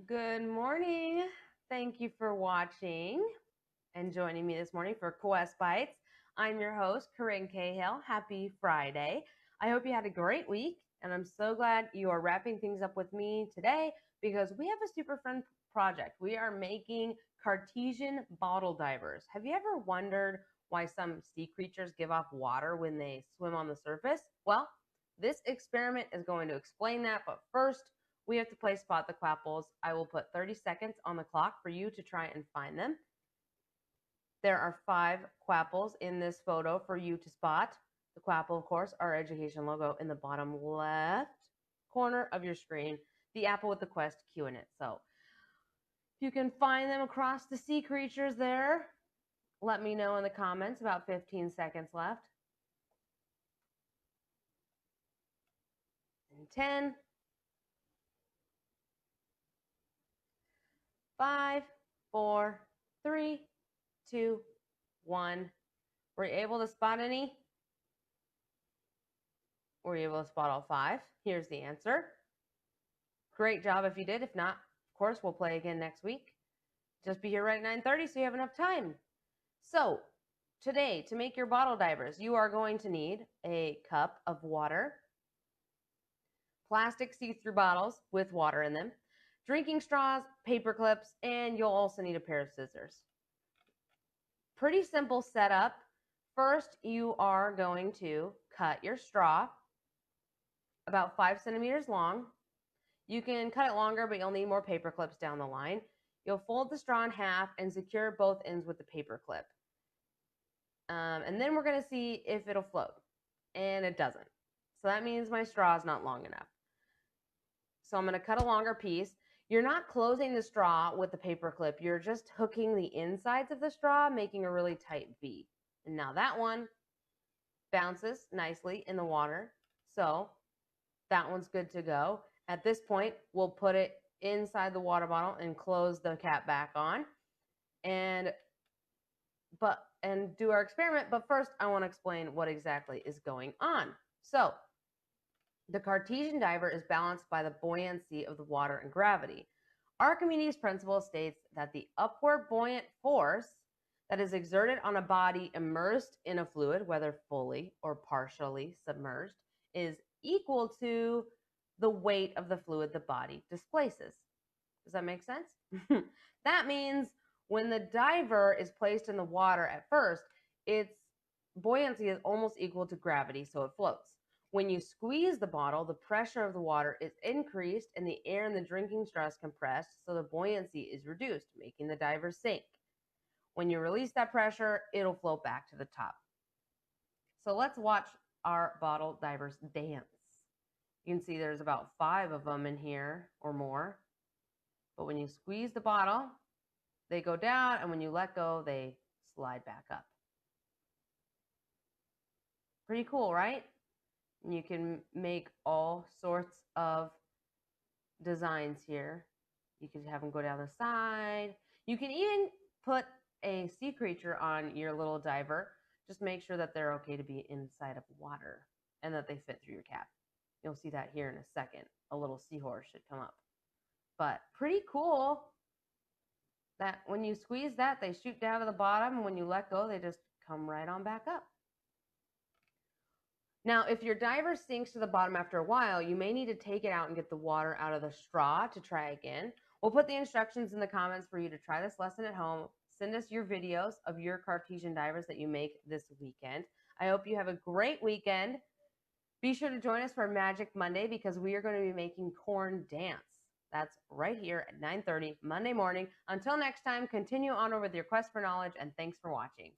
Good morning. Thank you for watching and joining me this morning for Quest Bites. I'm your host, Corinne Cahill. Happy Friday. I hope you had a great week, and I'm so glad you are wrapping things up with me today because we have a super fun project. We are making Cartesian bottle divers. Have you ever wondered why some sea creatures give off water when they swim on the surface? Well, this experiment is going to explain that, but first, we have to play Spot the Quapples. I will put 30 seconds on the clock for you to try and find them. There are 5 Quapples in this photo for you to spot. The Quapple, of course, our education logo in the bottom left corner of your screen. The apple with the Quest Q in it. So if you can find them across the sea creatures there, let me know in the comments. About 15 seconds left. And 10. 5, 4, 3, 2, 1. Were you able to spot any? Were you able to spot all 5? Here's the answer. Great job if you did. If not, of course, we'll play again next week. Just be here right at 9:30 so you have enough time. So today, to make your bottle divers, you are going to need a cup of water, plastic see-through bottles with water in them, drinking straws, paper clips, and you'll also need a pair of scissors. Pretty simple setup. First, you are going to cut your straw about 5 centimeters long. You can cut it longer, but you'll need more paper clips down the line. You'll fold the straw in half and secure both ends with the paper clip. And then we're going to see if it'll float. And it doesn't. So that means my straw is not long enough. So I'm going to cut a longer piece. You're not closing the straw with the paper clip. You're just hooking the insides of the straw, making a really tight V. And now that one bounces nicely in the water. So that one's good to go. At this point, we'll put it inside the water bottle and close the cap back on and do our experiment. But first, I want to explain what exactly is going on. So the Cartesian diver is balanced by the buoyancy of the water and gravity. Archimedes' principle states that the upward buoyant force that is exerted on a body immersed in a fluid, whether fully or partially submerged, is equal to the weight of the fluid the body displaces. Does that make sense? That means when the diver is placed in the water at first, its buoyancy is almost equal to gravity, so it floats. When you squeeze the bottle, the pressure of the water is increased and the air in the drinking straw is compressed, so the buoyancy is reduced, making the diver sink. When you release that pressure, it'll float back to the top. So let's watch our bottle divers dance. You can see there's about 5 of them in here or more. But when you squeeze the bottle, they go down, and when you let go, they slide back up. Pretty cool, right? And you can make all sorts of designs here. You can have them go down the side. You can even put a sea creature on your little diver. Just make sure that they're okay to be inside of water and that they fit through your cap. You'll see that here in a second. A little seahorse should come up. But pretty cool that when you squeeze that, they shoot down to the bottom, and when you let go, they just come right on back up. Now, if your diver sinks to the bottom after a while, you may need to take it out and get the water out of the straw to try again. We'll put the instructions in the comments for you to try this lesson at home. Send us your videos of your Cartesian divers that you make this weekend. I hope you have a great weekend. Be sure to join us for Magic Monday because we are going to be making corn dance. That's right here at 9:30 Monday morning. Until next time, continue onward with your quest for knowledge, and thanks for watching.